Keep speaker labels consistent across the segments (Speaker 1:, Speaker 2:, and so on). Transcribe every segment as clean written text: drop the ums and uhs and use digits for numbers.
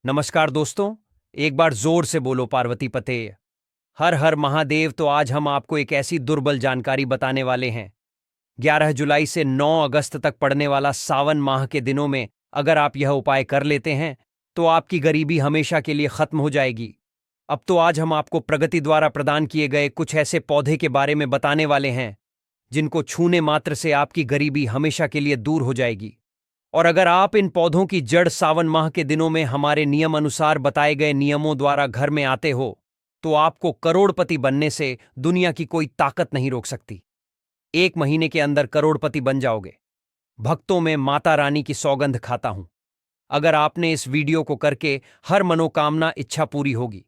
Speaker 1: नमस्कार दोस्तों। एक बार जोर से बोलो पार्वती पते। हर हर महादेव। तो आज हम आपको एक ऐसी दुर्बल जानकारी बताने वाले हैं। 11 जुलाई से 9 अगस्त तक पड़ने वाला सावन माह के दिनों में अगर आप यह उपाय कर लेते हैं तो आपकी गरीबी हमेशा के लिए खत्म हो जाएगी। अब तो आज हम आपको प्रगति द्वारा प्रदान किए गए कुछ ऐसे पौधे के बारे में बताने वाले हैं जिनको छूने मात्र से आपकी गरीबी हमेशा के लिए दूर हो जाएगी। और अगर आप इन पौधों की जड़ सावन माह के दिनों में हमारे नियम अनुसार बताए गए नियमों द्वारा घर में आते हो तो आपको करोड़पति बनने से दुनिया की कोई ताकत नहीं रोक सकती। 1 महीने के अंदर करोड़पति बन जाओगे। भक्तों में माता रानी की सौगंध खाता हूं। अगर आपने इस वीडियो को करके हर मनोकामना इच्छा पूरी होगी।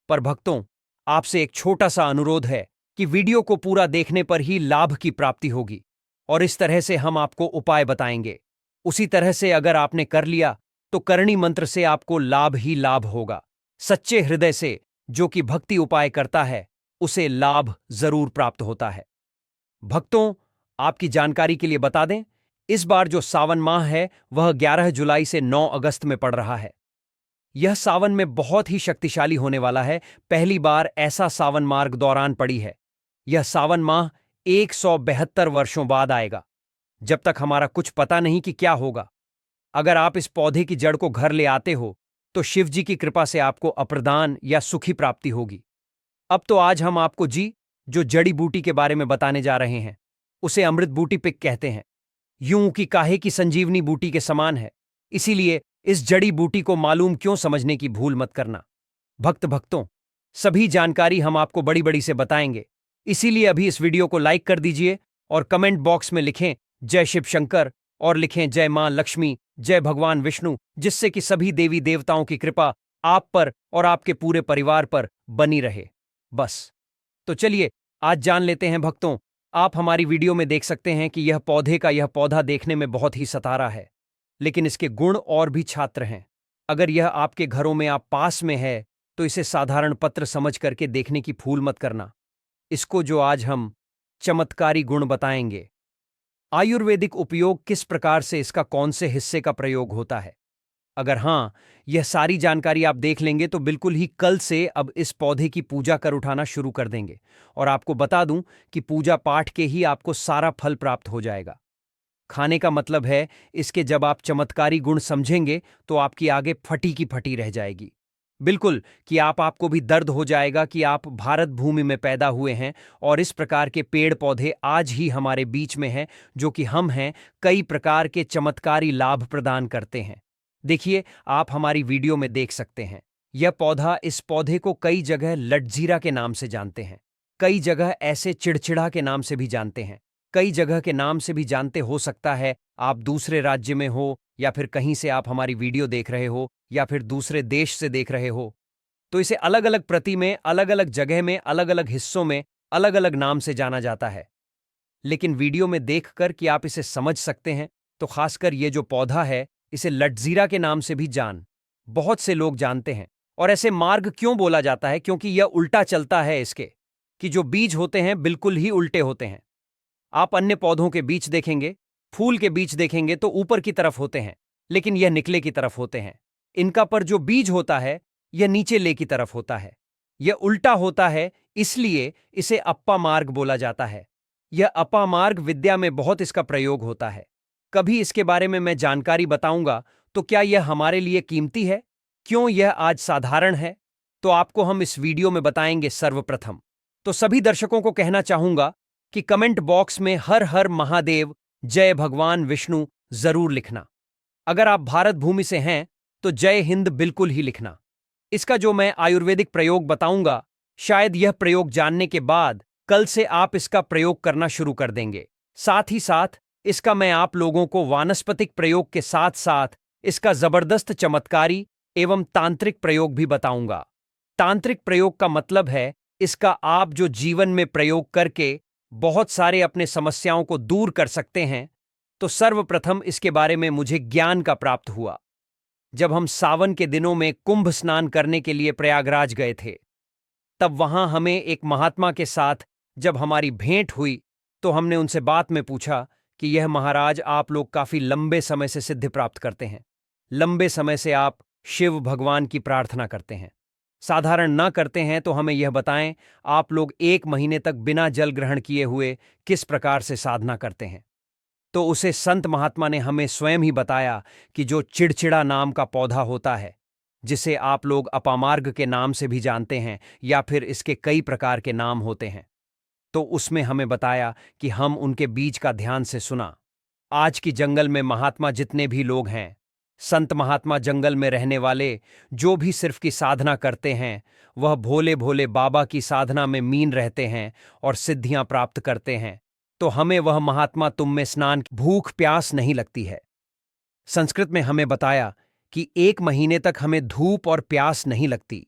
Speaker 1: पर भक्तों, आपसे एक छोटा सा अनुरोध है कि वीडियो को पूरा देखने पर ही लाभ की प्राप्ति होगी और इस तरह से हम आपको उपाय बताएंगे। उसी तरह से अगर आपने कर लिया तो करणी मंत्र से आपको लाभ ही लाभ होगा। सच्चे हृदय से जो कि भक्ति उपाय करता है उसे लाभ जरूर प्राप्त होता है। भक्तों, आपकी जानकारी के लिए बता दें, इस बार जो सावन माह है वह 11 जुलाई से 9 अगस्त में पड़ रहा है। यह सावन में बहुत ही शक्तिशाली होने वाला है। पहली बार ऐसा सावन मार्ग दौरान पड़ी है। यह सावन माह 172 वर्षों बाद आएगा। जब तक हमारा कुछ पता नहीं कि क्या होगा। अगर आप इस पौधे की जड़ को घर ले आते हो तो शिव जी की कृपा से आपको अप्रदान या सुखी प्राप्ति होगी। अब तो आज हम आपको जो जड़ी बूटी के बारे में बताने जा रहे हैं उसे अमृत बूटी पिक कहते हैं। यूं कि काहे की संजीवनी बूटी के समान है। इसीलिए इस जड़ी बूटी को मालूम क्यों समझने की भूल मत करना। भक्तों, सभी जानकारी हम आपको बड़ी बड़ी से बताएंगे। इसीलिए अभी इस वीडियो को लाइक कर दीजिए और कमेंट बॉक्स में लिखें जय शिव शंकर और लिखें जय मां लक्ष्मी, जय भगवान विष्णु, जिससे कि सभी देवी देवताओं की कृपा आप पर और आपके पूरे परिवार पर बनी रहे। बस तो चलिए आज जान लेते हैं। भक्तों, आप हमारी वीडियो में देख सकते हैं कि यह पौधा देखने में बहुत ही सतारा है, लेकिन इसके गुण और भी छात्र हैं। अगर यह आपके घरों में आप पास में है तो इसे साधारण पत्र समझ करके देखने की भूल मत करना। इसको जो आज हम चमत्कारी गुण बताएंगे। आयुर्वेदिक उपयोग किस प्रकार से, इसका कौन से हिस्से का प्रयोग होता है। अगर हां, यह सारी जानकारी आप देख लेंगे तो बिल्कुल ही कल से अब इस पौधे की पूजा कर उठाना शुरू कर देंगे। और आपको बता दूं कि पूजा पाठ के ही आपको सारा फल प्राप्त हो जाएगा। खाने का मतलब है इसके जब आप चमत्कारी गुण समझेंगे तो आपकी आगे फटी की फटी रह जाएगी। बिल्कुल कि आपको भी दर्द हो जाएगा कि आप भारत भूमि में पैदा हुए हैं और इस प्रकार के पेड़ पौधे आज ही हमारे बीच में हैं जो कि हम हैं, कई प्रकार के चमत्कारी लाभ प्रदान करते हैं। देखिए, आप हमारी वीडियो में देख सकते हैं। इस पौधे को कई जगह लटजीरा के नाम से जानते हैं, कई जगह ऐसे चिड़चिड़ा के नाम से भी जानते हैं, कई जगह के नाम से भी जानते हो सकता है। आप दूसरे राज्य में हो या फिर कहीं से आप हमारी वीडियो देख रहे हो या फिर दूसरे देश से देख रहे हो तो इसे अलग अलग प्रति में, अलग अलग जगह में, अलग अलग हिस्सों में अलग अलग नाम से जाना जाता है। लेकिन वीडियो में देखकर कि आप इसे समझ सकते हैं तो खासकर ये जो पौधा है इसे लटजीरा के नाम से भी बहुत से लोग जानते हैं। और ऐसे मार्ग क्यों बोला जाता है? क्योंकि यह उल्टा चलता है। इसके कि जो बीज होते हैं बिल्कुल ही उल्टे होते हैं। आप अन्य पौधों के बीज देखेंगे, फूल के बीज देखेंगे तो ऊपर की तरफ होते हैं, लेकिन यह निकले की तरफ होते हैं। इनका पर जो बीज होता है यह नीचे ले की तरफ होता है। यह उल्टा होता है, इसलिए इसे अप्पा मार्ग बोला जाता है। यह अप्पा मार्ग विद्या में बहुत इसका प्रयोग होता है। कभी इसके बारे में मैं जानकारी बताऊंगा। तो क्या यह हमारे लिए कीमती है? क्यों यह आज साधारण है? तो आपको हम इस वीडियो में बताएंगे सर्वप्रथम। तो सभी दर्शकों को कहना चाहूंगा कि कमेंट बॉक्स में हर हर महादेव, जय भगवान विष्णु जरूर लिखना। अगर आप भारत भूमि से हैं तो जय हिंद बिल्कुल ही लिखना। इसका जो मैं आयुर्वेदिक प्रयोग बताऊंगा, शायद यह प्रयोग जानने के बाद कल से आप इसका प्रयोग करना शुरू कर देंगे। साथ ही साथ इसका मैं आप लोगों को वानस्पतिक प्रयोग के साथ साथ इसका जबरदस्त चमत्कारी एवं तांत्रिक प्रयोग भी बताऊंगा। तांत्रिक प्रयोग का मतलब है इसका आप जो जीवन में प्रयोग करके बहुत सारे अपने समस्याओं को दूर कर सकते हैं। तो सर्वप्रथम इसके बारे में मुझे ज्ञान का प्राप्त हुआ जब हम सावन के दिनों में कुंभ स्नान करने के लिए प्रयागराज गए थे। तब वहां हमें एक महात्मा के साथ जब हमारी भेंट हुई तो हमने उनसे बात में पूछा कि यह महाराज, आप लोग काफी लंबे समय से सिद्धि प्राप्त करते हैं, लंबे समय से आप शिव भगवान की प्रार्थना करते हैं। साधारण न करते हैं तो हमें यह बताएं, आप लोग 1 महीने तक बिना जल ग्रहण किए हुए किस प्रकार से साधना करते हैं। तो उसे संत महात्मा ने हमें स्वयं ही बताया कि जो चिड़चिड़ा नाम का पौधा होता है, जिसे आप लोग अपामार्ग के नाम से भी जानते हैं या फिर इसके कई प्रकार के नाम होते हैं, तो उसमें हमें बताया कि हम उनके बीज का ध्यान से सुना। आज की जंगल में महात्मा जितने भी लोग हैं, संत महात्मा जंगल में रहने वाले जो भी सिर्फ की साधना करते हैं, वह भोले भोले बाबा की साधना में मीन रहते हैं और सिद्धियां प्राप्त करते हैं, तो हमें वह महात्मा तुम में स्नान भूख प्यास नहीं लगती है। संस्कृत में हमें बताया कि 1 महीने तक हमें धूप और प्यास नहीं लगती।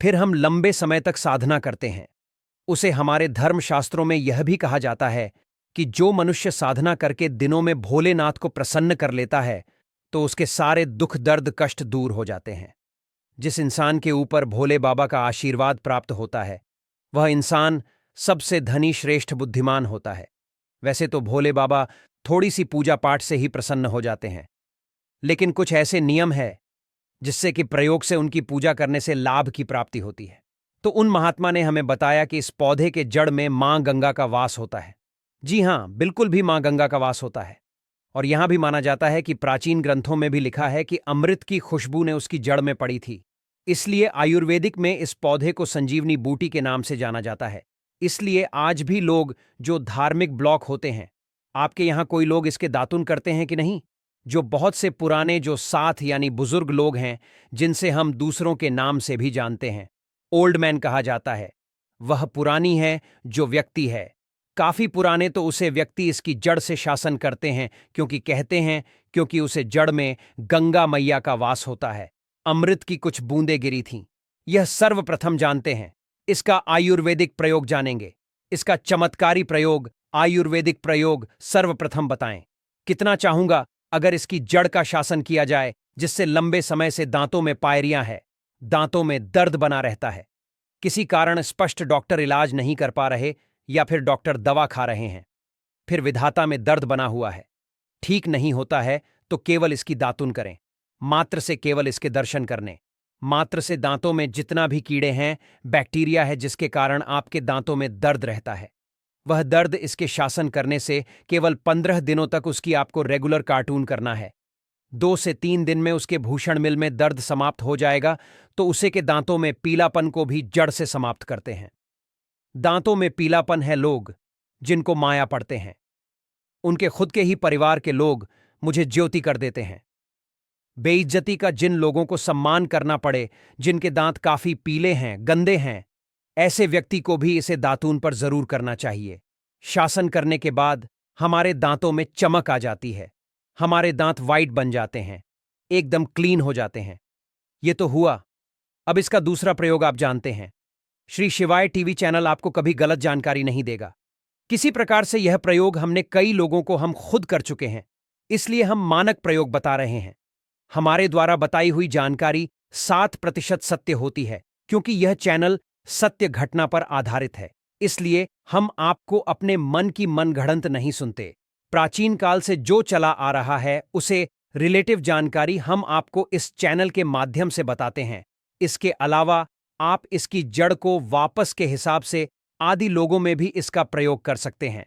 Speaker 1: फिर हम लंबे समय तक साधना करते हैं। उसे हमारे धर्मशास्त्रों में यह भी कहा जाता है कि जो मनुष्य साधना करके दिनों में भोलेनाथ को प्रसन्न कर लेता है, तो उसके सारे दुख दर्द कष्ट दूर हो जाते हैं। जिस इंसान के ऊपर भोले बाबा का आशीर्वाद प्राप्त होता है, वह इंसान सबसे धनी श्रेष्ठ बुद्धिमान होता है। वैसे तो भोले बाबा थोड़ी सी पूजा पाठ से ही प्रसन्न हो जाते हैं, लेकिन कुछ ऐसे नियम है जिससे कि प्रयोग से उनकी पूजा करने से लाभ की प्राप्ति होती है। तो उन महात्मा ने हमें बताया कि इस पौधे के जड़ में मां गंगा का वास होता है। जी हां, बिल्कुल भी मां गंगा का वास होता है। और यहां भी माना जाता है कि प्राचीन ग्रंथों में भी लिखा है कि अमृत की खुशबू ने उसकी जड़ में पड़ी थी। इसलिए आयुर्वेदिक में इस पौधे को संजीवनी बूटी के नाम से जाना जाता है। इसलिए आज भी लोग जो धार्मिक ब्लॉक होते हैं, आपके यहां कोई लोग इसके दातुन करते हैं कि नहीं? जो बहुत से पुराने जो साथ यानी बुजुर्ग लोग हैं, जिनसे हम दूसरों के नाम से भी जानते हैं, ओल्ड मैन कहा जाता है, वह पुरानी है जो व्यक्ति है। काफी पुराने तो उसे व्यक्ति इसकी जड़ से शासन करते हैं, क्योंकि कहते हैं क्योंकि उसे जड़ में गंगा मैया का वास होता है। अमृत की कुछ बूंदें गिरी थीं। यह सर्वप्रथम जानते हैं। इसका आयुर्वेदिक प्रयोग जानेंगे। इसका चमत्कारी प्रयोग, आयुर्वेदिक प्रयोग सर्वप्रथम बताएं। कितना चाहूंगा अगर इसकी जड़ का शासन किया जाए, जिससे लंबे समय से दांतों में पायरियां है, दांतों में दर्द बना रहता है, किसी कारण स्पष्ट डॉक्टर इलाज नहीं कर पा रहे या फिर डॉक्टर दवा खा रहे हैं, फिर विधाता में दर्द बना हुआ है, ठीक नहीं होता है, तो केवल इसकी दातुन करें। मात्र से केवल इसके दर्शन करने मात्र से दांतों में जितना भी कीड़े हैं, बैक्टीरिया है जिसके कारण आपके दांतों में दर्द रहता है, वह दर्द इसके शासन करने से केवल 15 दिनों तक उसकी आपको रेगुलर कार्टून करना है। 2 से 3 दिन में उसके भूषण मिल में दर्द समाप्त हो जाएगा, तो उसे के दांतों में पीलापन को भी जड़ से समाप्त करते हैं। दांतों में पीलापन है लोग जिनको माया पड़ते हैं, उनके खुद के ही परिवार के लोग मुझे ज्योति कर देते हैं। बेइज्जती का जिन लोगों को सम्मान करना पड़े, जिनके दांत काफी पीले हैं, गंदे हैं, ऐसे व्यक्ति को भी इसे दातून पर जरूर करना चाहिए। शासन करने के बाद हमारे दांतों में चमक आ जाती है, हमारे दांत वाइट बन जाते हैं, एकदम क्लीन हो जाते हैं। ये तो हुआ। अब इसका दूसरा प्रयोग आप जानते हैं। श्री शिवाय टीवी चैनल आपको कभी गलत जानकारी नहीं देगा। किसी प्रकार से यह प्रयोग हमने कई लोगों को हम खुद कर चुके हैं, इसलिए हम मानक प्रयोग बता रहे हैं। हमारे द्वारा बताई हुई जानकारी 7% सत्य होती है, क्योंकि यह चैनल सत्य घटना पर आधारित है। इसलिए हम आपको अपने मन की मनगढ़ंत नहीं सुनते। प्राचीन काल से जो चला आ रहा है, उसे रिलेटिव जानकारी हम आपको इस चैनल के माध्यम से बताते हैं। इसके अलावा आप इसकी जड़ को वापस के हिसाब से आदि लोगों में भी इसका प्रयोग कर सकते हैं।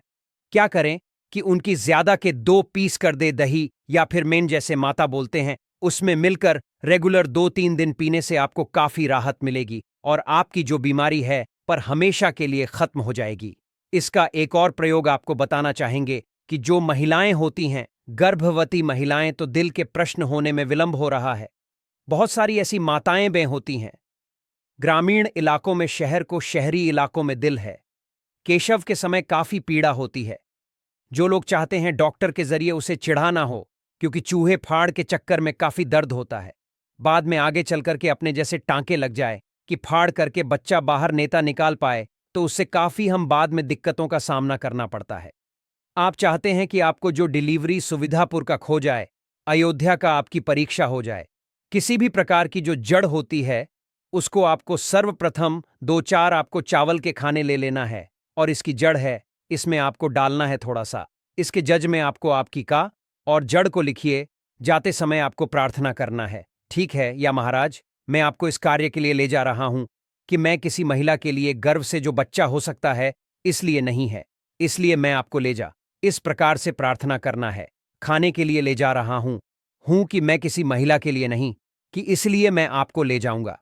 Speaker 1: क्या करें कि उनकी ज्यादा के 2 पीस कर दे दही, या फिर मेन जैसे माता बोलते हैं, उसमें मिलकर रेगुलर 2-3 दिन पीने से आपको काफी राहत मिलेगी और आपकी जो बीमारी है पर हमेशा के लिए खत्म हो जाएगी। इसका एक और प्रयोग आपको बताना चाहेंगे कि जो महिलाएं होती हैं, गर्भवती महिलाएं, तो दिल के प्रश्न होने में विलंब हो रहा है। बहुत सारी ऐसी माताएं बे होती हैं। ग्रामीण इलाकों में शहर को, शहरी इलाकों में दिल है। केशव के समय काफी पीड़ा होती है। जो लोग चाहते हैं डॉक्टर के जरिए उसे चिढ़ा ना हो, क्योंकि चूहे फाड़ के चक्कर में काफी दर्द होता है। बाद में आगे चलकर के अपने जैसे टांके लग जाए कि फाड़ करके बच्चा बाहर नेता निकाल पाए, तो उससे काफी हम बाद में दिक्कतों का सामना करना पड़ता है। आप चाहते हैं कि आपको जो डिलीवरी सुविधापुर का खो जाए, अयोध्या का आपकी परीक्षा हो जाए। किसी भी प्रकार की जो जड़ होती है, उसको आपको सर्वप्रथम 2-4 आपको चावल के खाने ले लेना है, और इसकी जड़ है, इसमें आपको डालना है थोड़ा सा। इसके जज में आपको आपकी का और जड़ को लिखिए, जाते समय आपको प्रार्थना करना है ठीक है या महाराज, मैं आपको इस कार्य के लिए ले जा रहा हूं कि मैं किसी महिला के लिए गर्भ से जो बच्चा हो सकता है, इसलिए नहीं है। इसलिए मैं आपको ले जा इस प्रकार से प्रार्थना करना है। खाने के लिए ले जा रहा हूं कि मैं किसी महिला के लिए नहीं, कि इसलिए मैं आपको ले जाऊंगा।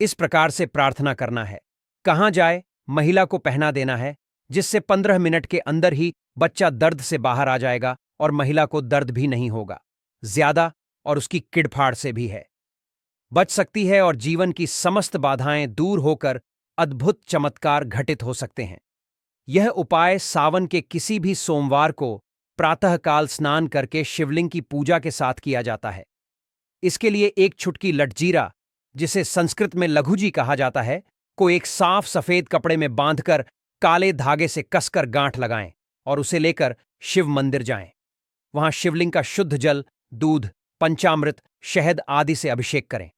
Speaker 1: इस प्रकार से प्रार्थना करना है। कहाँ जाए, महिला को पहना देना है, जिससे 15 मिनट के अंदर ही बच्चा दर्द से बाहर आ जाएगा और महिला को दर्द भी नहीं होगा ज्यादा, और उसकी किड़फाड़ से भी है बच सकती है, और जीवन की समस्त बाधाएं दूर होकर अद्भुत चमत्कार घटित हो सकते हैं। यह उपाय सावन के किसी भी सोमवार को प्रातःकाल स्नान करके शिवलिंग की पूजा के साथ किया जाता है। इसके लिए एक छुटकी लटजीरा, जिसे संस्कृत में लघुजी कहा जाता है, को एक साफ सफेद कपड़े में बांधकर काले धागे से कसकर गांठ लगाएं और उसे लेकर शिव मंदिर जाएं। वहां शिवलिंग का शुद्ध जल, दूध, पंचामृत, शहद आदि से अभिषेक करें।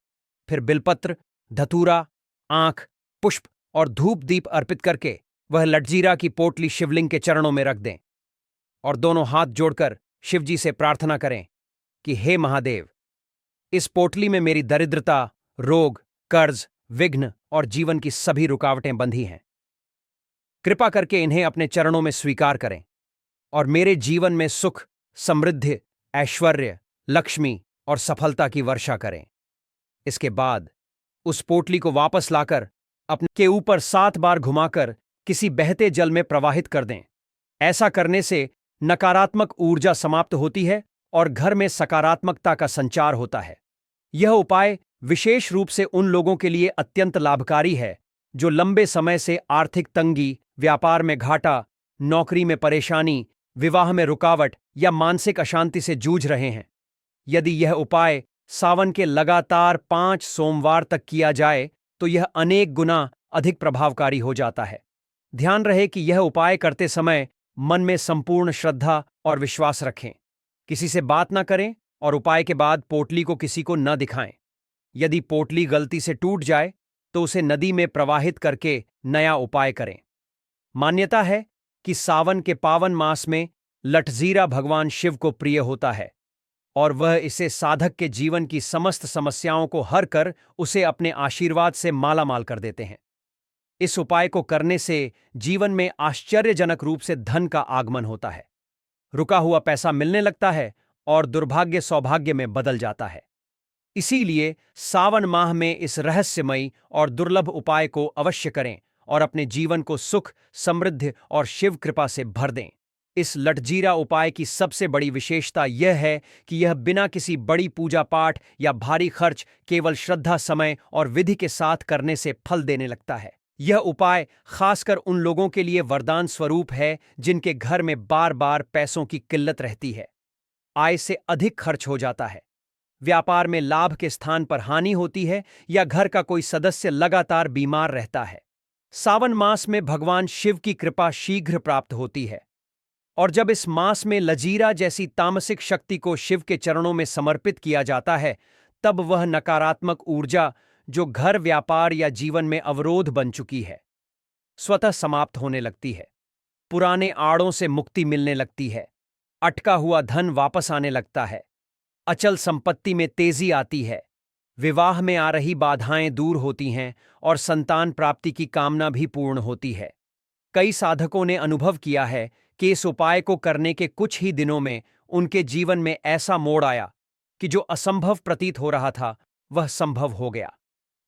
Speaker 1: फिर बिलपत्र, धतूरा, आंख, पुष्प और धूप दीप अर्पित करके वह लटजीरा की पोटली शिवलिंग के चरणों में रख दें और दोनों हाथ जोड़कर शिवजी से प्रार्थना करें कि हे महादेव, इस पोटली में मेरी दरिद्रता, रोग, कर्ज, विघ्न और जीवन की सभी रुकावटें बंधी हैं। कृपा करके इन्हें अपने चरणों में स्वीकार करें और मेरे जीवन में सुख, समृद्धि, ऐश्वर्य, लक्ष्मी और सफलता की वर्षा करें। इसके बाद उस पोटली को वापस लाकर अपने के ऊपर 7 बार घुमाकर किसी बहते जल में प्रवाहित कर दें। ऐसा करने से नकारात्मक ऊर्जा समाप्त होती है और घर में सकारात्मकता का संचार होता है। यह उपाय विशेष रूप से उन लोगों के लिए अत्यंत लाभकारी है जो लंबे समय से आर्थिक तंगी, व्यापार में घाटा, नौकरी में परेशानी, विवाह में रुकावट या मानसिक अशांति से जूझ रहे हैं। यदि यह उपाय सावन के लगातार 5 सोमवार तक किया जाए तो यह अनेक गुना अधिक प्रभावकारी हो जाता है। ध्यान रहे कि यह उपाय करते समय मन में संपूर्ण श्रद्धा और विश्वास रखें। किसी से बात न करें और उपाय के बाद पोटली को किसी को न दिखाएं। यदि पोटली गलती से टूट जाए तो उसे नदी में प्रवाहित करके नया उपाय करें। मान्यता है कि सावन के पावन मास में लटजीरा भगवान शिव को प्रिय होता है और वह इसे साधक के जीवन की समस्त समस्याओं को हर कर उसे अपने आशीर्वाद से मालामाल कर देते हैं। इस उपाय को करने से जीवन में आश्चर्यजनक रूप से धन का आगमन होता है, रुका हुआ पैसा मिलने लगता है और दुर्भाग्य सौभाग्य में बदल जाता है। इसीलिए सावन माह में इस रहस्यमयी और दुर्लभ उपाय को अवश्य करें और अपने जीवन को सुख, समृद्धि और शिव कृपा से भर दें। इस लटजीरा उपाय की सबसे बड़ी विशेषता यह है कि यह बिना किसी बड़ी पूजा पाठ या भारी खर्च केवल श्रद्धा, समय और विधि के साथ करने से फल देने लगता है। यह उपाय खासकर उन लोगों के लिए वरदान स्वरूप है जिनके घर में बार बार पैसों की किल्लत रहती है, आय से अधिक खर्च हो जाता है, व्यापार में लाभ के स्थान पर हानि होती है या घर का कोई सदस्य लगातार बीमार रहता है। सावन मास में भगवान शिव की कृपा शीघ्र प्राप्त होती है और जब इस मास में लजीरा जैसी तामसिक शक्ति को शिव के चरणों में समर्पित किया जाता है, तब वह नकारात्मक ऊर्जा जो घर, व्यापार या जीवन में अवरोध बन चुकी है, स्वतः समाप्त होने लगती है। पुराने आड़ों से मुक्ति मिलने लगती है, अटका हुआ धन वापस आने लगता है, अचल संपत्ति में तेजी आती है, विवाह में आ रही बाधाएं दूर होती हैं और संतान प्राप्ति की कामना भी पूर्ण होती है। कई साधकों ने अनुभव किया है कि इस उपाय को करने के कुछ ही दिनों में उनके जीवन में ऐसा मोड़ आया कि जो असंभव प्रतीत हो रहा था वह संभव हो गया।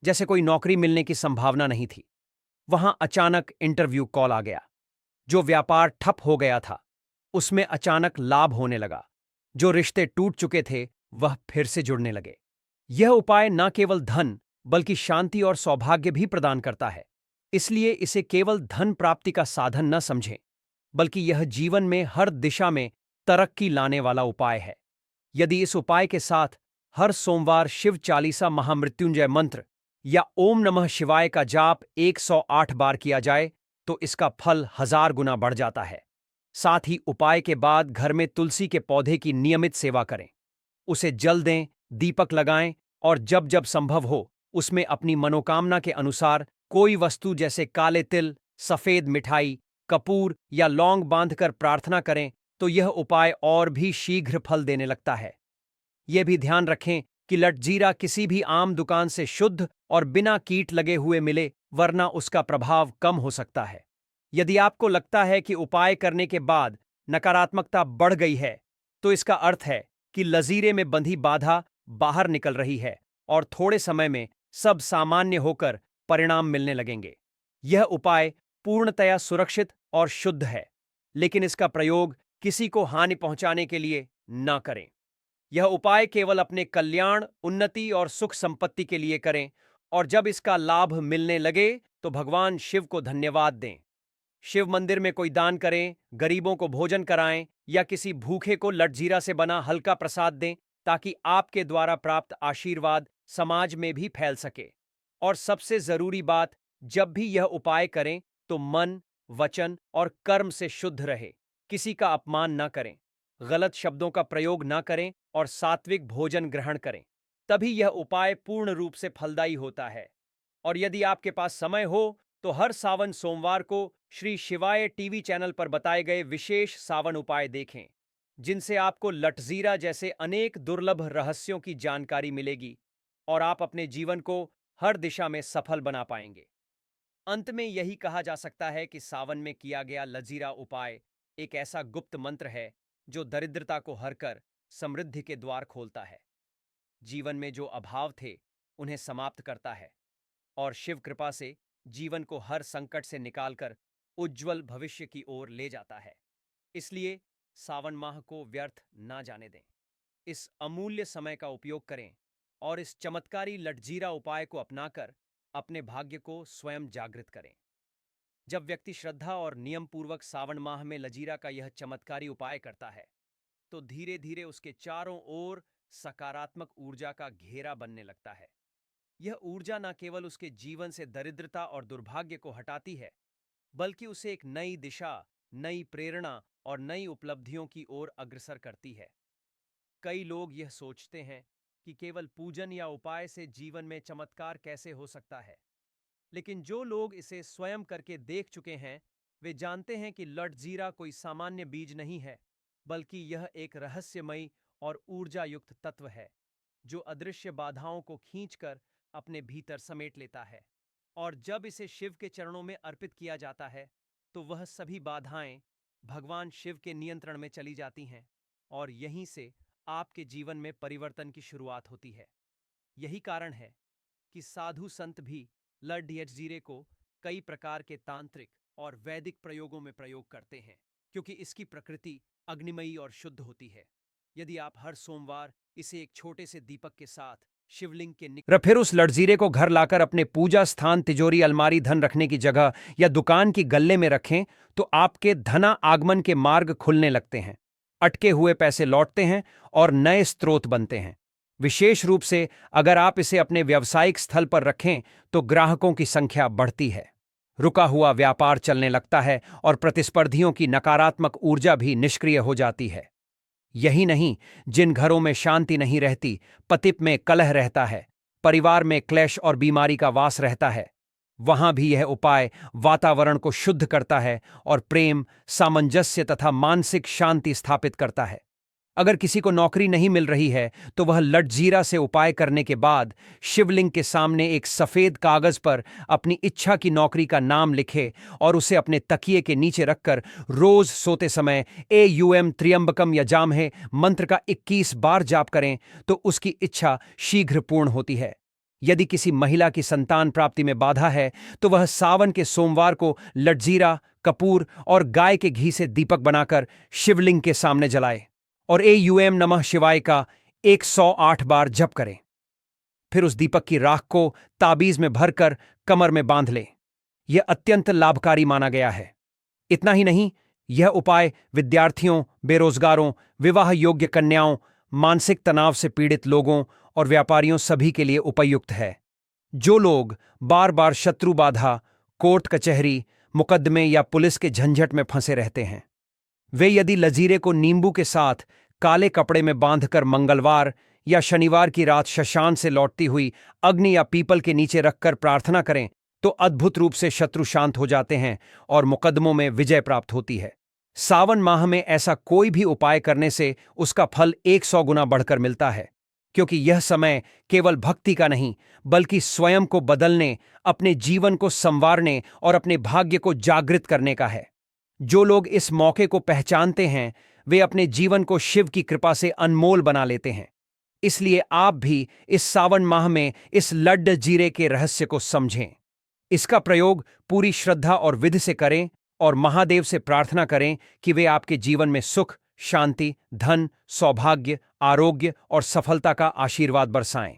Speaker 1: जैसे कोई नौकरी मिलने की संभावना नहीं थी, वहां अचानक इंटरव्यू कॉल आ गया। जो व्यापार ठप हो गया था उसमें अचानक लाभ होने लगा। जो रिश्ते टूट चुके थे वह फिर से जुड़ने लगे। यह उपाय न केवल धन बल्कि शांति और सौभाग्य भी प्रदान करता है। इसलिए इसे केवल धन प्राप्ति का साधन न समझें, बल्कि यह जीवन में हर दिशा में तरक्की लाने वाला उपाय है। यदि इस उपाय के साथ हर सोमवार शिव चालीसा, महामृत्युंजय मंत्र या ओम नमः शिवाय का जाप 108 बार किया जाए तो इसका फल 1000 गुना बढ़ जाता है। साथ ही उपाय के बाद घर में तुलसी के पौधे की नियमित सेवा करें, उसे जल दें, दीपक लगाएं और जब जब संभव हो उसमें अपनी मनोकामना के अनुसार कोई वस्तु जैसे काले तिल, सफेद मिठाई, कपूर या लौंग बांधकर प्रार्थना करें तो यह उपाय और भी शीघ्र फल देने लगता है। यह भी ध्यान रखें कि लटजीरा किसी भी आम दुकान से शुद्ध और बिना कीट लगे हुए मिले, वरना उसका प्रभाव कम हो सकता है। यदि आपको लगता है कि उपाय करने के बाद नकारात्मकता बढ़ गई है, तो इसका अर्थ है कि लजीरे में बंधी बाधा बाहर निकल रही है और थोड़े समय में सब सामान्य होकर परिणाम मिलने लगेंगे। यह उपाय पूर्णतया सुरक्षित और शुद्ध है, लेकिन इसका प्रयोग किसी को हानि पहुंचाने के लिए न करें। यह उपाय केवल अपने कल्याण, उन्नति और सुख संपत्ति के लिए करें, और जब इसका लाभ मिलने लगे तो भगवान शिव को धन्यवाद दें। शिव मंदिर में कोई दान करें, गरीबों को भोजन कराएं या किसी भूखे को लटजीरा से बना हल्का प्रसाद दें, ताकि आपके द्वारा प्राप्त आशीर्वाद समाज में भी फैल सके। और सबसे जरूरी बात, जब भी यह उपाय करें तो मन, वचन और कर्म से शुद्ध रहे। किसी का अपमान न करें, गलत शब्दों का प्रयोग न करें और सात्विक भोजन ग्रहण करें। तभी यह उपाय पूर्ण रूप से फलदायी होता है। और यदि आपके पास समय हो तो हर सावन सोमवार को श्री शिवाय टीवी चैनल पर बताए गए विशेष सावन उपाय देखें, जिनसे आपको लटजीरा जैसे अनेक दुर्लभ रहस्यों की जानकारी मिलेगी और आप अपने जीवन को हर दिशा में सफल बना पाएंगे। अंत में यही कहा जा सकता है कि सावन में किया गया लजीरा उपाय एक ऐसा गुप्त मंत्र है जो दरिद्रता को हरकर समृद्धि के द्वार खोलता है, जीवन में जो अभाव थे उन्हें समाप्त करता है और शिव कृपा से जीवन को हर संकट से निकालकर उज्जवल भविष्य की ओर ले जाता है। इसलिए सावन माह को व्यर्थ ना जाने दें। इस अमूल्य समय का उपयोग करें और इस चमत्कारी लटजीरा उपाय को अपनाकर अपने भाग्य को स्वयं जागृत करें। जब व्यक्ति श्रद्धा और नियम पूर्वक सावन माह में लजीरा का यह चमत्कारी उपाय करता है, तो धीरे धीरे उसके चारों ओर सकारात्मक ऊर्जा का घेरा बनने लगता है। यह ऊर्जा न केवल उसके जीवन से दरिद्रता और दुर्भाग्य को हटाती है, बल्कि उसे एक नई दिशा, नई प्रेरणा और नई उपलब्धियों की ओर अग्रसर करती है। कई लोग यह सोचते हैं कि केवल पूजन या उपाय से जीवन में चमत्कार कैसे हो सकता है, लेकिन जो लोग इसे स्वयं करके देख चुके हैं, वे जानते हैं कि लटजीरा कोई सामान्य बीज नहीं है, बल्कि यह एक रहस्यमयी और ऊर्जा युक्त तत्व है, जो अदृश्य बाधाओं को खींचकर अपने भीतर समेट लेता है। और जब इसे शिव के चरणों में अर्पित किया जाता है, तो वह सभी बाधाएं भगवान शिव के नियंत्रण में चली जाती हैं और यहीं से आपके जीवन में परिवर्तन की शुरुआत होती है। यही कारण है कि साधु संत भी लटजीरे को कई प्रकार के तांत्रिक और वैदिक प्रयोगों में प्रयोग करते हैं, क्योंकि इसकी प्रकृति अग्निमयी और शुद्ध होती है। यदि आप हर सोमवार इसे एक छोटे से दीपक के साथ शिवलिंग के निकट फिर उस लटजीरे को घर लाकर अपने पूजा स्थान, तिजोरी, अलमारी, धन रखने की जगह या दुकान की गल्ले में रखें, तो आपके धना आगमन के मार्ग खुलने लगते हैं, अटके हुए पैसे लौटते हैं और नए स्रोत बनते हैं। विशेष रूप से अगर आप इसे अपने व्यावसायिक स्थल पर रखें तो ग्राहकों की संख्या बढ़ती है, रुका हुआ व्यापार चलने लगता है और प्रतिस्पर्धियों की नकारात्मक ऊर्जा भी निष्क्रिय हो जाती है। यही नहीं, जिन घरों में शांति नहीं रहती, पति में कलह रहता है, परिवार में क्लेश और बीमारी का वास रहता है, वहां भी यह उपाय वातावरण को शुद्ध करता है और प्रेम, सामंजस्य तथा मानसिक शांति स्थापित करता है। अगर किसी को नौकरी नहीं मिल रही है, तो वह लटजीरा से उपाय करने के बाद शिवलिंग के सामने एक सफेद कागज पर अपनी इच्छा की नौकरी का नाम लिखे और उसे अपने तकिए के नीचे रखकर रोज सोते समय AUM त्र्यंबकम या जामहे मंत्र का 21 बार जाप करें, तो उसकी इच्छा शीघ्र पूर्ण होती है। यदि किसी महिला की संतान प्राप्ति में बाधा है, तो वह सावन के सोमवार को लटजीरा, कपूर और गाय के घी से दीपक बनाकर शिवलिंग के सामने जलाए और AUM नमः शिवाय का 108 बार जप करें। फिर उस दीपक की राख को ताबीज में भरकर कमर में बांध लें। यह अत्यंत लाभकारी माना गया है। इतना ही नहीं, यह उपाय विद्यार्थियों, बेरोजगारों, विवाह योग्य कन्याओं, मानसिक तनाव से पीड़ित लोगों और व्यापारियों सभी के लिए उपयुक्त है। जो लोग बार बार शत्रु बाधा, कोर्ट कचहरी, मुकदमे या पुलिस के झंझट में फंसे रहते हैं, वे यदि लजीरे को नींबू के साथ काले कपड़े में बांधकर मंगलवार या शनिवार की रात शशान से लौटती हुई अग्नि या पीपल के नीचे रखकर प्रार्थना करें, तो अद्भुत रूप से शत्रु शांत हो जाते हैं और मुकदमों में विजय प्राप्त होती है। सावन माह में ऐसा कोई भी उपाय करने से उसका फल 100 गुना बढ़कर मिलता है। क्योंकि यह समय केवल भक्ति का नहीं बल्कि स्वयं को बदलने, अपने जीवन को संवारने और अपने भाग्य को जागृत करने का है। जो लोग इस मौके को पहचानते हैं वे अपने जीवन को शिव की कृपा से अनमोल बना लेते हैं। इसलिए आप भी इस सावन माह में इस लड्ड जीरे के रहस्य को समझें। इसका प्रयोग पूरी श्रद्धा और विधि से करें और महादेव से प्रार्थना करें कि वे आपके जीवन में सुख, शांति, धन, सौभाग्य, आरोग्य और सफलता का आशीर्वाद बरसाएं।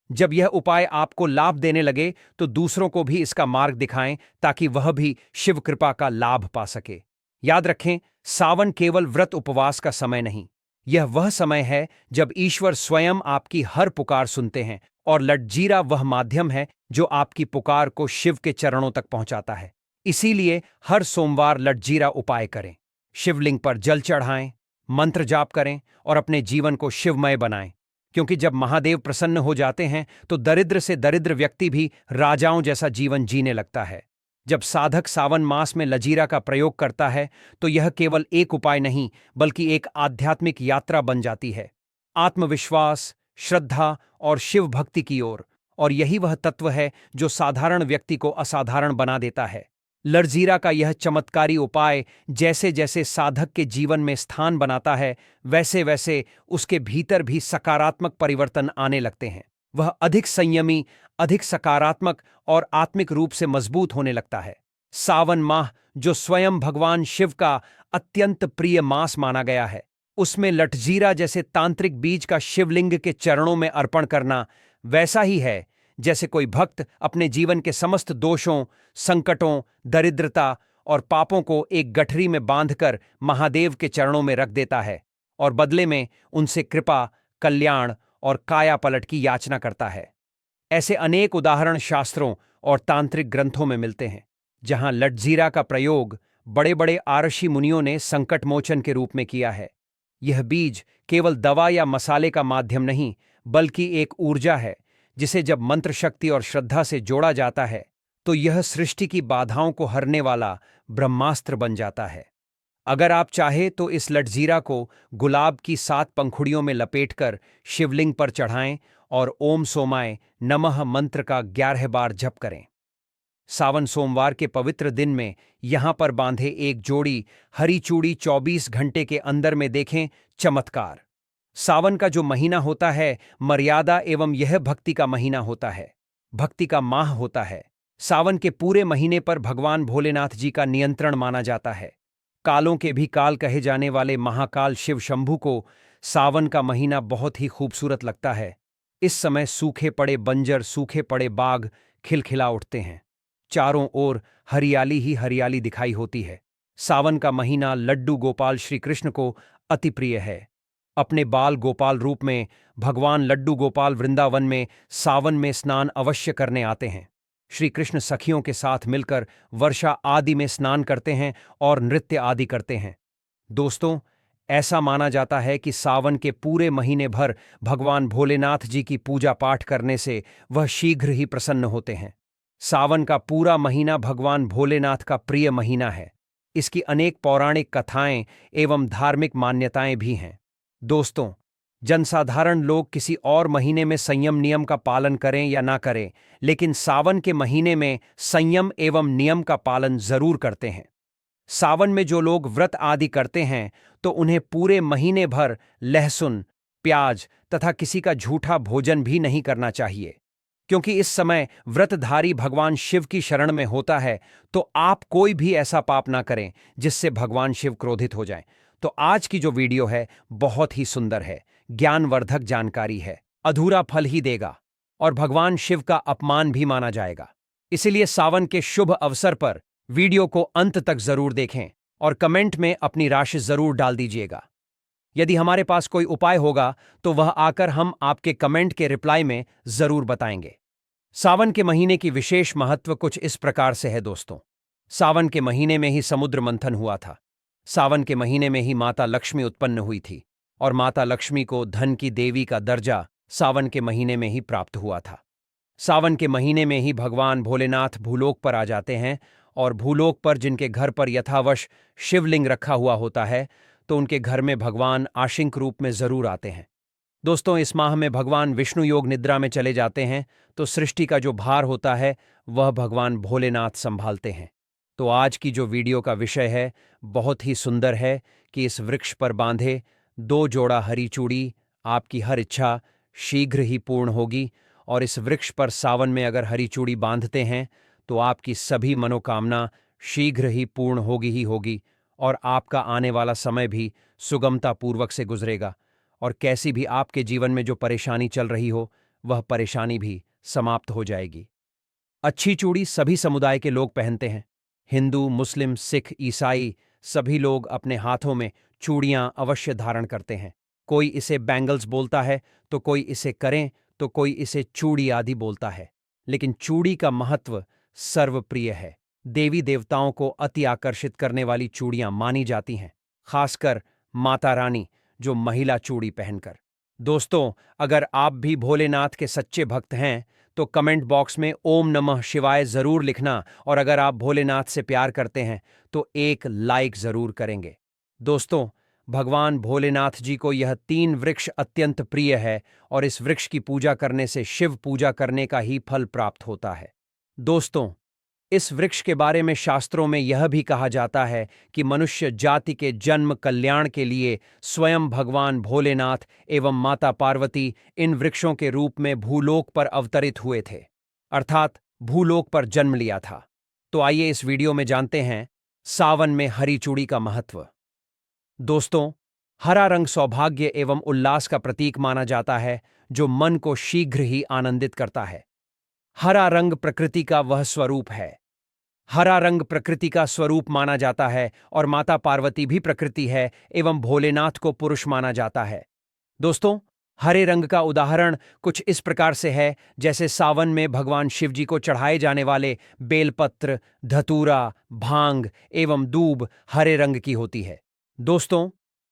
Speaker 1: जब यह उपाय आपको लाभ देने लगे तो दूसरों को भी इसका मार्ग दिखाएं ताकि वह भी शिव कृपा का लाभ पा सके। याद रखें, सावन केवल व्रत उपवास का समय नहीं, यह वह समय है जब ईश्वर स्वयं आपकी हर पुकार सुनते हैं और लटजीरा वह माध्यम है जो आपकी पुकार को शिव के चरणों तक पहुंचाता है। इसीलिए हर सोमवार लटजीरा उपाय करें, शिवलिंग पर जल चढ़ाएं, मंत्र जाप करें और अपने जीवन को शिवमय बनाएं। क्योंकि जब महादेव प्रसन्न हो जाते हैं तो दरिद्र से दरिद्र व्यक्ति भी राजाओं जैसा जीवन जीने लगता है। जब साधक सावन मास में लजीरा का प्रयोग करता है तो यह केवल एक उपाय नहीं बल्कि एक आध्यात्मिक यात्रा बन जाती है, आत्मविश्वास, श्रद्धा और शिव भक्ति की ओर। और यही वह तत्व है जो साधारण व्यक्ति को असाधारण बना देता है। लटजीरा का यह चमत्कारी उपाय जैसे जैसे साधक के जीवन में स्थान बनाता है वैसे वैसे उसके भीतर भी सकारात्मक परिवर्तन आने लगते हैं। वह अधिक संयमी, अधिक सकारात्मक और आत्मिक रूप से मजबूत होने लगता है। सावन माह जो स्वयं भगवान शिव का अत्यंत प्रिय मास माना गया है, उसमें लटजीरा जैसे तांत्रिक बीज का शिवलिंग के चरणों में अर्पण करना वैसा ही है जैसे कोई भक्त अपने जीवन के समस्त दोषों, संकटों, दरिद्रता और पापों को एक गठरी में बांधकर महादेव के चरणों में रख देता है और बदले में उनसे कृपा, कल्याण और काया पलट की याचना करता है। ऐसे अनेक उदाहरण शास्त्रों और तांत्रिक ग्रंथों में मिलते हैं जहां लटजीरा का प्रयोग बड़े बड़े आरषि मुनियों ने संकट मोचन के रूप में किया है। यह बीज केवल दवा या मसाले का माध्यम नहीं बल्कि एक ऊर्जा है जिसे जब मंत्र शक्ति और श्रद्धा से जोड़ा जाता है तो यह सृष्टि की बाधाओं को हरने वाला ब्रह्मास्त्र बन जाता है। अगर आप चाहे तो इस लटजीरा को गुलाब की 7 पंखुड़ियों में लपेटकर शिवलिंग पर चढ़ाएं और ओम सोमाय नमः मंत्र का 11 बार जप करें। सावन सोमवार के पवित्र दिन में यहां पर बांधे एक जोड़ी हरी चूड़ी 24 घंटे के अंदर में देखें चमत्कार। सावन का जो महीना होता है मर्यादा एवं यह भक्ति का महीना होता है, भक्ति का माह होता है। सावन के पूरे महीने पर भगवान भोलेनाथ जी का नियंत्रण माना जाता है। कालों के भी काल कहे जाने वाले महाकाल शिव शंभू को सावन का महीना बहुत ही खूबसूरत लगता है। इस समय सूखे पड़े बंजर, सूखे पड़े बाग खिलखिला उठते हैं, चारों ओर हरियाली ही हरियाली दिखाई होती है। सावन का महीना लड्डू गोपाल श्री कृष्ण को अति प्रिय है। अपने बाल गोपाल रूप में भगवान लड्डू गोपाल वृंदावन में सावन में स्नान अवश्य करने आते हैं। श्री कृष्ण सखियों के साथ मिलकर वर्षा आदि में स्नान करते हैं और नृत्य आदि करते हैं। दोस्तों, ऐसा माना जाता है कि सावन के पूरे महीने भर भगवान भोलेनाथ जी की पूजा पाठ करने से वह शीघ्र ही प्रसन्न होते हैं। सावन का पूरा महीना भगवान भोलेनाथ का प्रिय महीना है। इसकी अनेक पौराणिक कथाएं एवं धार्मिक मान्यताएं भी हैं। दोस्तों, जनसाधारण लोग किसी और महीने में संयम नियम का पालन करें या ना करें, लेकिन सावन के महीने में संयम एवं नियम का पालन जरूर करते हैं। सावन में जो लोग व्रत आदि करते हैं तो उन्हें पूरे महीने भर लहसुन, प्याज तथा किसी का झूठा भोजन भी नहीं करना चाहिए, क्योंकि इस समय व्रतधारी भगवान शिव की शरण में होता है। तो आप कोई भी ऐसा पाप ना करें जिससे भगवान शिव क्रोधित हो जाएं। तो आज की जो वीडियो है बहुत ही सुंदर है, ज्ञानवर्धक जानकारी है, अधूरा फल ही देगा और भगवान शिव का अपमान भी माना जाएगा। इसलिए सावन के शुभ अवसर पर वीडियो को अंत तक जरूर देखें और कमेंट में अपनी राशि जरूर डाल दीजिएगा। यदि हमारे पास कोई उपाय होगा तो वह आकर हम आपके कमेंट के रिप्लाई में जरूर बताएंगे। सावन के महीने की विशेष महत्व कुछ इस प्रकार से है दोस्तों। सावन के महीने में ही समुद्र मंथन हुआ था। सावन के महीने में ही माता लक्ष्मी उत्पन्न हुई थी और माता लक्ष्मी को धन की देवी का दर्जा सावन के महीने में ही प्राप्त हुआ था। सावन के महीने में ही भगवान भोलेनाथ भूलोक पर आ जाते हैं और भूलोक पर जिनके घर पर यथावश शिवलिंग रखा हुआ होता है तो उनके घर में भगवान आशिंक रूप में जरूर आते हैं। दोस्तों, इस माह में भगवान विष्णु योग निद्रा में चले जाते हैं, तो सृष्टि का जो भार होता है वह भगवान भोलेनाथ संभालते हैं। तो आज की जो वीडियो का विषय है बहुत ही सुंदर है कि इस वृक्ष पर बांधे 2 जोड़ा हरी चूड़ी, आपकी हर इच्छा शीघ्र ही पूर्ण होगी। और इस वृक्ष पर सावन में अगर हरी चूड़ी बांधते हैं तो आपकी सभी मनोकामना शीघ्र ही पूर्ण होगी ही होगी, और आपका आने वाला समय भी सुगमता पूर्वक से गुजरेगा। और कैसी भी आपके जीवन में जो परेशानी चल रही हो वह परेशानी भी समाप्त हो जाएगी। अच्छी चूड़ी सभी समुदाय के लोग पहनते हैं। हिंदू, मुस्लिम, सिख, ईसाई सभी लोग अपने हाथों में चूड़ियां अवश्य धारण करते हैं। कोई इसे बैंगल्स बोलता है, तो कोई इसे करें, तो कोई इसे चूड़ी आदि बोलता है। लेकिन चूड़ी का महत्व सर्वप्रिय है। देवी देवताओं को अति आकर्षित करने वाली चूड़ियां मानी जाती हैं, खासकर माता रानी जो महिला चूड़ी पहनकर। दोस्तों, अगर आप भी भोलेनाथ के सच्चे भक्त हैं तो कमेंट बॉक्स में ओम नमः शिवाय जरूर लिखना, और अगर आप भोलेनाथ से प्यार करते हैं तो एक लाइक जरूर करेंगे। दोस्तों, भगवान भोलेनाथ जी को यह 3 वृक्ष अत्यंत प्रिय है, और इस वृक्ष की पूजा करने से शिव पूजा करने का ही फल प्राप्त होता है। दोस्तों, इस वृक्ष के बारे में शास्त्रों में यह भी कहा जाता है कि मनुष्य जाति के जन्म कल्याण के लिए स्वयं भगवान भोलेनाथ एवं माता पार्वती इन वृक्षों के रूप में भूलोक पर अवतरित हुए थे, अर्थात भूलोक पर जन्म लिया था। तो आइए इस वीडियो में जानते हैं सावन में हरी चूड़ी का महत्व। दोस्तों, हरा रंग सौभाग्य एवं उल्लास का प्रतीक माना जाता है, जो मन को शीघ्र ही आनंदित करता है। हरा रंग प्रकृति का वह स्वरूप है। हरा रंग प्रकृति का स्वरूप माना जाता है, और माता पार्वती भी प्रकृति है एवं भोलेनाथ को पुरुष माना जाता है। दोस्तों, हरे रंग का उदाहरण कुछ इस प्रकार से है जैसे सावन में भगवान शिव जी को चढ़ाए जाने वाले बेलपत्र, धतूरा, भांग एवं दूब हरे रंग की होती है। दोस्तों,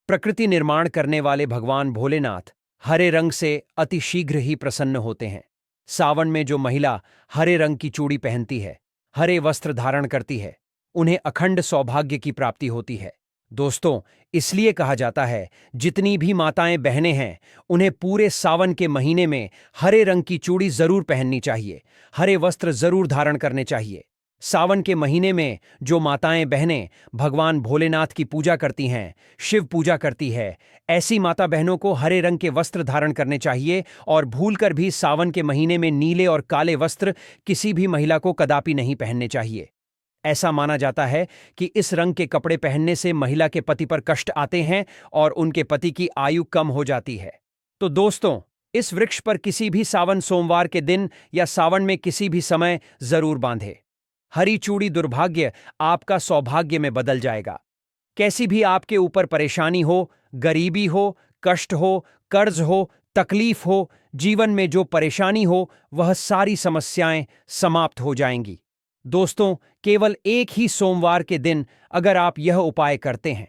Speaker 1: प्रकृति निर्माण करने वाले भगवान भोलेनाथ हरे रंग से अति शीघ्र ही प्रसन्न होते हैं। सावन में जो महिला हरे रंग की चूड़ी पहनती है, हरे वस्त्र धारण करती है, उन्हें अखंड सौभाग्य की प्राप्ति होती है। दोस्तों, इसलिए कहा जाता है जितनी भी माताएं बहनें हैं उन्हें पूरे सावन के महीने में हरे रंग की चूड़ी जरूर पहननी चाहिए, हरे वस्त्र जरूर धारण करने चाहिए। सावन के महीने में जो माताएं बहनें भगवान भोलेनाथ की पूजा करती हैं, शिव पूजा करती है, ऐसी माता बहनों को हरे रंग के वस्त्र धारण करने चाहिए, और भूलकर भी सावन के महीने में नीले और काले वस्त्र किसी भी महिला को कदापि नहीं पहनने चाहिए। ऐसा माना जाता है कि इस रंग के कपड़े पहनने से महिला के पति पर कष्ट आते हैं और उनके पति की आयु कम हो जाती है। तो दोस्तों, इस वृक्ष पर किसी भी सावन सोमवार के दिन या सावन में किसी भी समय जरूर बांधे। हरी चूड़ी दुर्भाग्य आपका सौभाग्य में बदल जाएगा। कैसी भी आपके ऊपर परेशानी हो, गरीबी हो, कष्ट हो, कर्ज हो, तकलीफ हो, जीवन में जो परेशानी हो, वह सारी समस्याएं समाप्त हो जाएंगी। दोस्तों, केवल एक ही सोमवार के दिन अगर आप यह उपाय करते हैं,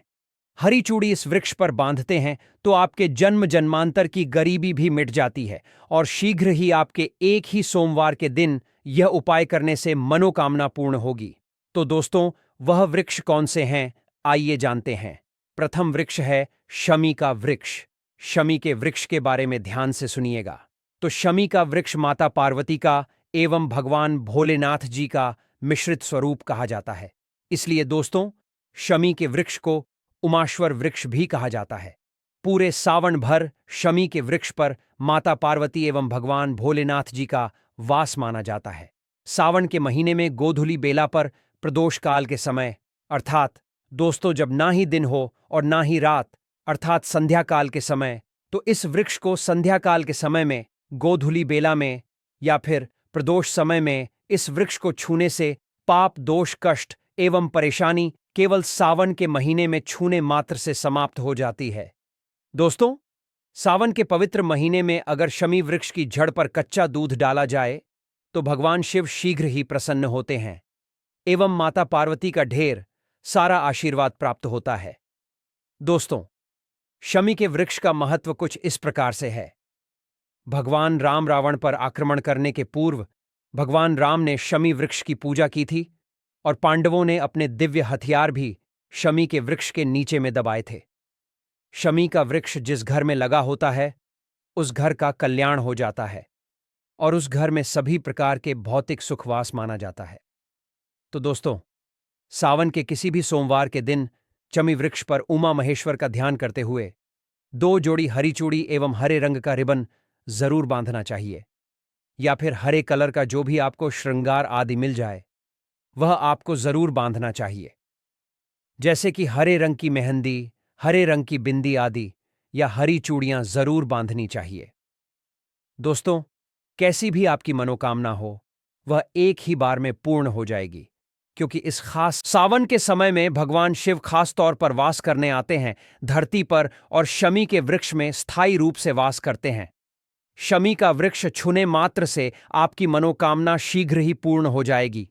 Speaker 1: हरी चूड़ी इस वृक्ष पर बांधते हैं, तो आपके जन्म जन्मांतर की गरीबी भी मिट जाती है, और शीघ्र ही आपके एक ही सोमवार के दिन यह उपाय करने से मनोकामना पूर्ण होगी। तो दोस्तों, वह वृक्ष कौन से हैं, आइए जानते हैं। प्रथम वृक्ष है शमी का वृक्ष। शमी के वृक्ष के बारे में ध्यान से सुनिएगा। तो शमी का वृक्ष माता पार्वती का एवं भगवान भोलेनाथ जी का मिश्रित स्वरूप कहा जाता है। इसलिए दोस्तों, शमी के वृक्ष को उमाश्वर वृक्ष भी कहा जाता है। पूरे सावन भर शमी के वृक्ष पर माता पार्वती एवं भगवान भोलेनाथ जी का वास माना जाता है। सावन के महीने में गोधूली बेला पर प्रदोष काल के समय, अर्थात दोस्तों जब ना ही दिन हो और ना ही रात, अर्थात संध्या काल के समय, तो इस वृक्ष को संध्या काल के समय में, गोधूली बेला में या फिर प्रदोष समय में इस वृक्ष को छूने से पाप, दोष, कष्ट एवं परेशानी केवल सावन के महीने में छूने मात्र से समाप्त हो जाती है। दोस्तों, सावन के पवित्र महीने में अगर शमी वृक्ष की जड़ पर कच्चा दूध डाला जाए तो भगवान शिव शीघ्र ही प्रसन्न होते हैं एवं माता पार्वती का ढेर सारा आशीर्वाद प्राप्त होता है। दोस्तों, शमी के वृक्ष का महत्व कुछ इस प्रकार से है। भगवान राम रावण पर आक्रमण करने के पूर्व भगवान राम ने शमी वृक्ष की पूजा की थी, और पांडवों ने अपने दिव्य हथियार भी शमी के वृक्ष के नीचे में दबाए थे। शमी का वृक्ष जिस घर में लगा होता है उस घर का कल्याण हो जाता है और उस घर में सभी प्रकार के भौतिक सुखवास माना जाता है। तो दोस्तों, सावन के किसी भी सोमवार के दिन चमी वृक्ष पर उमा महेश्वर का ध्यान करते हुए 2 जोड़ी हरी चूड़ी एवं हरे रंग का रिबन जरूर बांधना चाहिए, या फिर हरे कलर का जो भी आपको श्रृंगार आदि मिल जाए वह आपको जरूर बांधना चाहिए, जैसे कि हरे रंग की मेहंदी, हरे रंग की बिंदी आदि, या हरी चूड़ियां जरूर बांधनी चाहिए। दोस्तों, कैसी भी आपकी मनोकामना हो वह एक ही बार में पूर्ण हो जाएगी, क्योंकि इस खास सावन के समय में भगवान शिव खास तौर पर वास करने आते हैं धरती पर और शमी के वृक्ष में स्थायी रूप से वास करते हैं। शमी का वृक्ष छूने मात्र से आपकी मनोकामना शीघ्र ही पूर्ण हो जाएगी।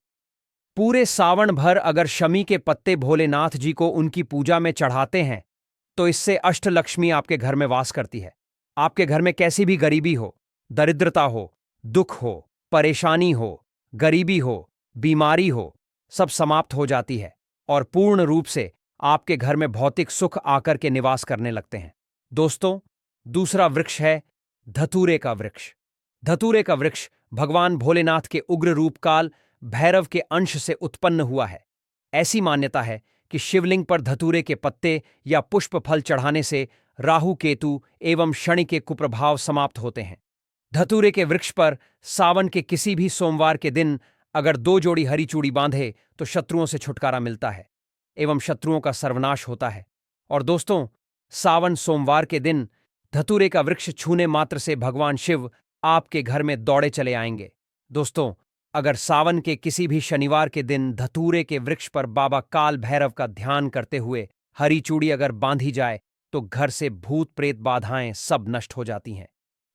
Speaker 1: पूरे सावन भर अगर शमी के पत्ते भोलेनाथ जी को उनकी पूजा में चढ़ाते हैं तो इससे अष्टलक्ष्मी आपके घर में वास करती है। आपके घर में कैसी भी गरीबी हो, दरिद्रता हो, दुख हो, परेशानी हो, गरीबी हो, बीमारी हो, सब समाप्त हो जाती है और पूर्ण रूप से आपके घर में भौतिक सुख आकर के निवास करने लगते हैं। दोस्तों, दूसरा वृक्ष है धतूरे का वृक्ष। धतूरे का वृक्ष भगवान भोलेनाथ के उग्र रूप काल भैरव के अंश से उत्पन्न हुआ है। ऐसी मान्यता है कि शिवलिंग पर धतूरे के पत्ते या पुष्प फल चढ़ाने से राहु केतु एवं शनि के कुप्रभाव समाप्त होते हैं। धतूरे के वृक्ष पर सावन के किसी भी सोमवार के दिन अगर 2 जोड़ी हरी चूड़ी बांधे तो शत्रुओं से छुटकारा मिलता है एवं शत्रुओं का सर्वनाश होता है। और दोस्तों, सावन सोमवार के दिन धतूरे का वृक्ष छूने मात्र से भगवान शिव आपके घर में दौड़े चले आएंगे। दोस्तों, अगर सावन के किसी भी शनिवार के दिन धतूरे के वृक्ष पर बाबा काल भैरव का ध्यान करते हुए हरी चूड़ी अगर बांधी जाए तो घर से भूत प्रेत बाधाएं सब नष्ट हो जाती हैं,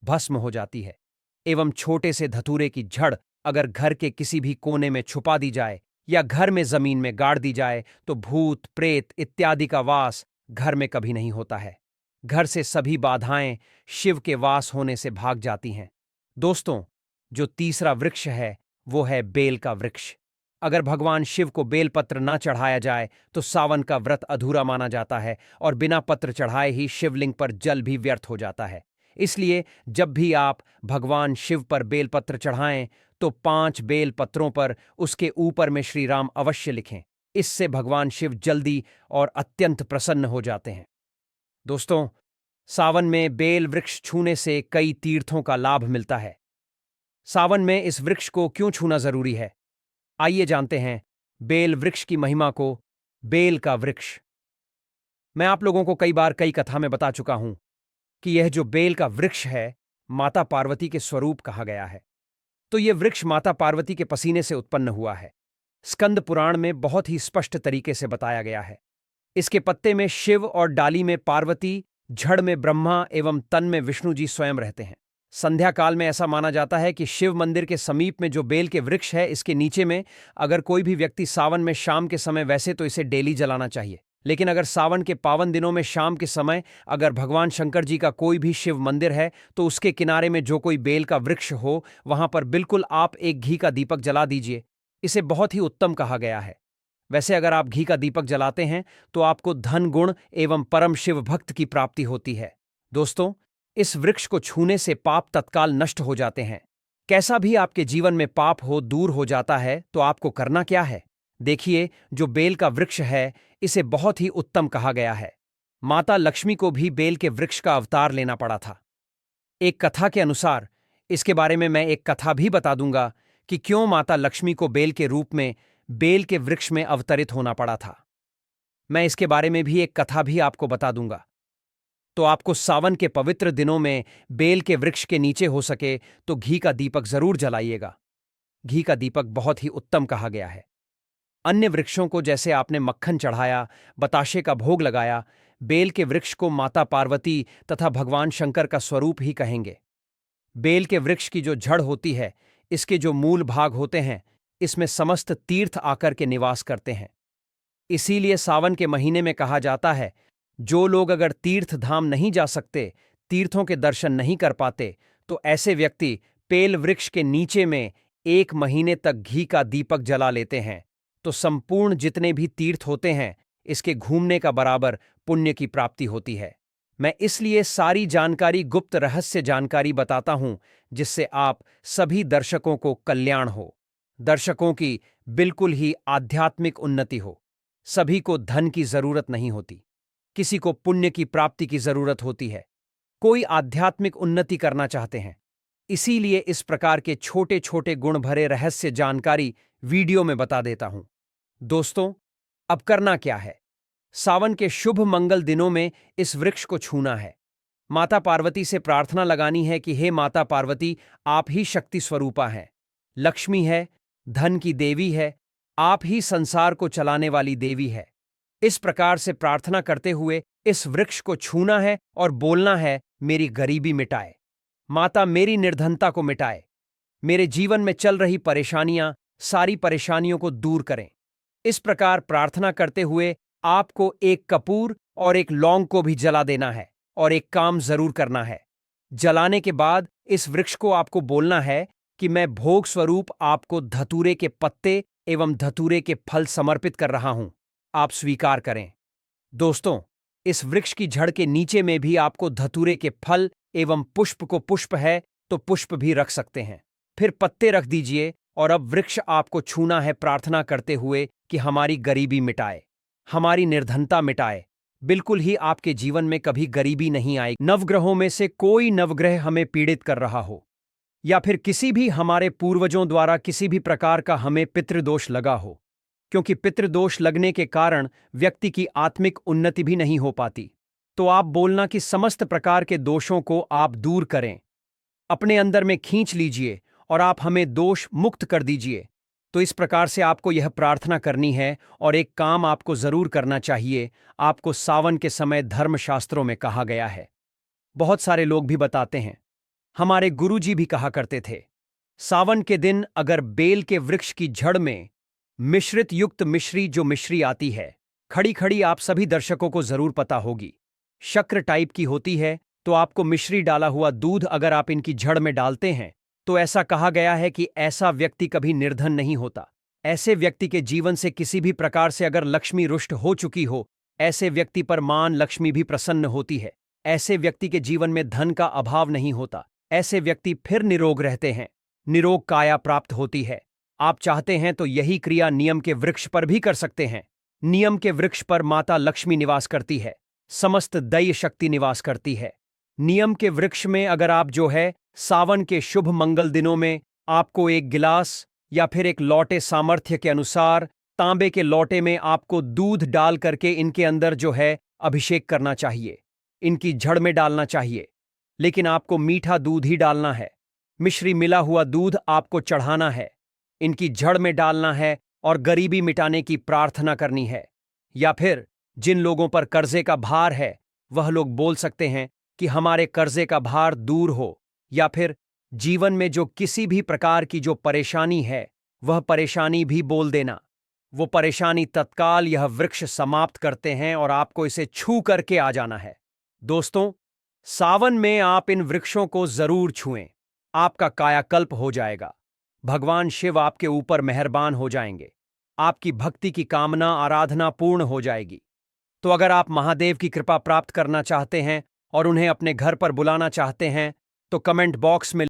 Speaker 1: भस्म हो जाती है। एवं छोटे से धतूरे की जड़ अगर घर के किसी भी कोने में छुपा दी जाए या घर में जमीन में गाड़ दी जाए तो भूत प्रेत इत्यादि का वास घर में कभी नहीं होता है। घर से सभी बाधाएं शिव के वास होने से भाग जाती हैं। दोस्तों, जो तीसरा वृक्ष है वो है बेल का वृक्ष। अगर भगवान शिव को बेलपत्र न चढ़ाया जाए तो सावन का व्रत अधूरा माना जाता है और बिना पत्र चढ़ाए ही शिवलिंग पर जल भी व्यर्थ हो जाता है। इसलिए जब भी आप भगवान शिव पर बेलपत्र चढ़ाएं तो 5 बेल पत्रों पर उसके ऊपर में श्री राम अवश्य लिखें। इससे भगवान शिव जल्दी और अत्यंत प्रसन्न हो जाते हैं। दोस्तों, सावन में बेल वृक्ष छूने से कई तीर्थों का लाभ मिलता है। सावन में इस वृक्ष को क्यों छूना जरूरी है, आइए जानते हैं बेल वृक्ष की महिमा को। बेल का वृक्ष, मैं आप लोगों को कई बार कई कथा में बता चुका हूं कि यह जो बेल का वृक्ष है माता पार्वती के स्वरूप कहा गया है। तो यह वृक्ष माता पार्वती के पसीने से उत्पन्न हुआ है। स्कंद पुराण में बहुत ही स्पष्ट तरीके से बताया गया है। इसके पत्ते में शिव और डाली में पार्वती, जड़ में ब्रह्मा एवं तन में विष्णु जी स्वयं रहते हैं। संध्या काल में ऐसा माना जाता है कि शिव मंदिर के समीप में जो बेल के वृक्ष है इसके नीचे में अगर कोई भी व्यक्ति सावन में शाम के समय, वैसे तो इसे डेली जलाना चाहिए, लेकिन अगर सावन के पावन दिनों में शाम के समय अगर भगवान शंकर जी का कोई भी शिव मंदिर है तो उसके किनारे में जो कोई बेल का वृक्ष हो वहां पर बिल्कुल आप एक घी का दीपक जला दीजिए। इसे बहुत ही उत्तम कहा गया है। वैसे अगर आप घी का दीपक जलाते हैं तो आपको धन गुण एवं परम शिव भक्त की प्राप्ति होती है। दोस्तों, इस वृक्ष को छूने से पाप तत्काल नष्ट हो जाते हैं। कैसा भी आपके जीवन में पाप हो दूर हो जाता है तो आपको करना क्या है? देखिए, जो बेल का वृक्ष है इसे बहुत ही उत्तम कहा गया है। माता लक्ष्मी को भी बेल के वृक्ष का अवतार लेना पड़ा था। एक कथा के अनुसार, इसके बारे में मैं एक कथा भी बता दूंगा कि क्यों माता लक्ष्मी को बेल के रूप में बेल के वृक्ष में अवतरित होना पड़ा था। मैं इसके बारे में भी एक कथा भी आपको बता दूंगा। तो आपको सावन के पवित्र दिनों में बेल के वृक्ष के नीचे हो सके तो घी का दीपक जरूर जलाइएगा। घी का दीपक बहुत ही उत्तम कहा गया है। अन्य वृक्षों को जैसे आपने मक्खन चढ़ाया, बताशे का भोग लगाया, बेल के वृक्ष को माता पार्वती तथा भगवान शंकर का स्वरूप ही कहेंगे। बेल के वृक्ष की जो जड़ होती है, इसके जो मूल भाग होते हैं, इसमें समस्त तीर्थ आकर के निवास करते हैं। इसीलिए सावन के महीने में कहा जाता है, जो लोग अगर तीर्थ धाम नहीं जा सकते, तीर्थों के दर्शन नहीं कर पाते, तो ऐसे व्यक्ति बेल वृक्ष के नीचे में 1 महीने तक घी का दीपक जला लेते हैं तो संपूर्ण जितने भी तीर्थ होते हैं इसके घूमने का बराबर पुण्य की प्राप्ति होती है। मैं इसलिए सारी जानकारी गुप्त रहस्य जानकारी बताता हूं जिससे आप सभी दर्शकों को कल्याण हो, दर्शकों की बिल्कुल ही आध्यात्मिक उन्नति हो। सभी को धन की जरूरत नहीं होती, किसी को पुण्य की प्राप्ति की जरूरत होती है, कोई आध्यात्मिक उन्नति करना चाहते हैं। इसीलिए इस प्रकार के छोटे छोटे गुण भरे रहस्य जानकारी वीडियो में बता देता हूं। दोस्तों, अब करना क्या है? सावन के शुभ मंगल दिनों में इस वृक्ष को छूना है। माता पार्वती से प्रार्थना लगानी है कि हे माता पार्वती, आप ही शक्ति स्वरूपा हैं, लक्ष्मी है, धन की देवी है, आप ही संसार को चलाने वाली देवी है। इस प्रकार से प्रार्थना करते हुए इस वृक्ष को छूना है और बोलना है, मेरी गरीबी मिटाए माता, मेरी निर्धनता को मिटाए, मेरे जीवन में चल रही परेशानियां, सारी परेशानियों को दूर करें। इस प्रकार प्रार्थना करते हुए आपको एक कपूर और एक लौंग को भी जला देना है और एक काम जरूर करना है। जलाने के बाद इस वृक्ष को आपको बोलना है कि मैं भोग स्वरूप आपको धतूरे के पत्ते एवं धतूरे के फल समर्पित कर रहा हूं, आप स्वीकार करें। दोस्तों, इस वृक्ष की जड़ के नीचे में भी आपको धतूरे के फल एवं पुष्प को, पुष्प है तो पुष्प भी रख सकते हैं, फिर पत्ते रख दीजिए। और अब वृक्ष आपको छूना है प्रार्थना करते हुए कि हमारी गरीबी मिटाए, हमारी निर्धनता मिटाए, बिल्कुल ही आपके जीवन में कभी गरीबी नहीं आएगी। नवग्रहों में से कोई नवग्रह हमें पीड़ित कर रहा हो या फिर किसी भी हमारे पूर्वजों द्वारा किसी भी प्रकार का हमें पितृदोष लगा हो, क्योंकि पितृदोष लगने के कारण व्यक्ति की आत्मिक उन्नति भी नहीं हो पाती। तो आप बोलना कि समस्त प्रकार के दोषों को आप दूर करें, अपने अंदर में खींच लीजिए और आप हमें दोष मुक्त कर दीजिए। तो इस प्रकार से आपको यह प्रार्थना करनी है और एक काम आपको जरूर करना चाहिए। आपको सावन के समय धर्मशास्त्रों में कहा गया है, बहुत सारे लोग भी बताते हैं, हमारे गुरुजी भी कहा करते थे, सावन के दिन अगर बेल के वृक्ष की जड़ में मिश्रित युक्त मिश्री, जो मिश्री आती है खड़ी खड़ी, आप सभी दर्शकों को जरूर पता होगी, शक्र टाइप की होती है, तो आपको मिश्री डाला हुआ दूध अगर आप इनकी जड़ में डालते हैं तो ऐसा कहा गया है कि ऐसा व्यक्ति कभी निर्धन नहीं होता। ऐसे व्यक्ति के जीवन से किसी भी प्रकार से अगर लक्ष्मी रुष्ट हो चुकी हो, ऐसे व्यक्ति पर मान लक्ष्मी भी प्रसन्न होती है, ऐसे व्यक्ति के जीवन में धन का अभाव नहीं होता, ऐसे व्यक्ति फिर निरोग रहते हैं, निरोग काया प्राप्त होती है। आप चाहते हैं तो यही क्रिया नियम के वृक्ष पर भी कर सकते हैं। नियम के वृक्ष पर माता लक्ष्मी निवास करती है, समस्त दैय शक्ति निवास करती है। नियम के वृक्ष में अगर आप जो है सावन के शुभ मंगल दिनों में आपको एक गिलास या फिर एक लोटे सामर्थ्य के अनुसार तांबे के लोटे में आपको दूध डाल करके इनके अंदर जो है अभिषेक करना चाहिए, इनकी जड़ में डालना चाहिए, लेकिन आपको मीठा दूध ही डालना है। मिश्री मिला हुआ दूध आपको चढ़ाना है, इनकी जड़ में डालना है और गरीबी मिटाने की प्रार्थना करनी है। या फिर जिन लोगों पर कर्जे का भार है वह लोग बोल सकते हैं कि हमारे कर्जे का भार दूर हो, या फिर जीवन में जो किसी भी प्रकार की जो परेशानी है वह परेशानी भी बोल देना। वो परेशानी तत्काल यह वृक्ष समाप्त करते हैं और आपको इसे छू करके आ जाना है। दोस्तों, सावन में आप इन वृक्षों को जरूर छुएं, आपका कायाकल्प हो जाएगा, भगवान शिव आपके ऊपर मेहरबान हो जाएंगे, आपकी भक्ति की कामना आराधना पूर्ण हो जाएगी। तो अगर आप महादेव की कृपा प्राप्त करना चाहते हैं और उन्हें अपने घर पर बुलाना चाहते हैं तो कमेंट बॉक्स में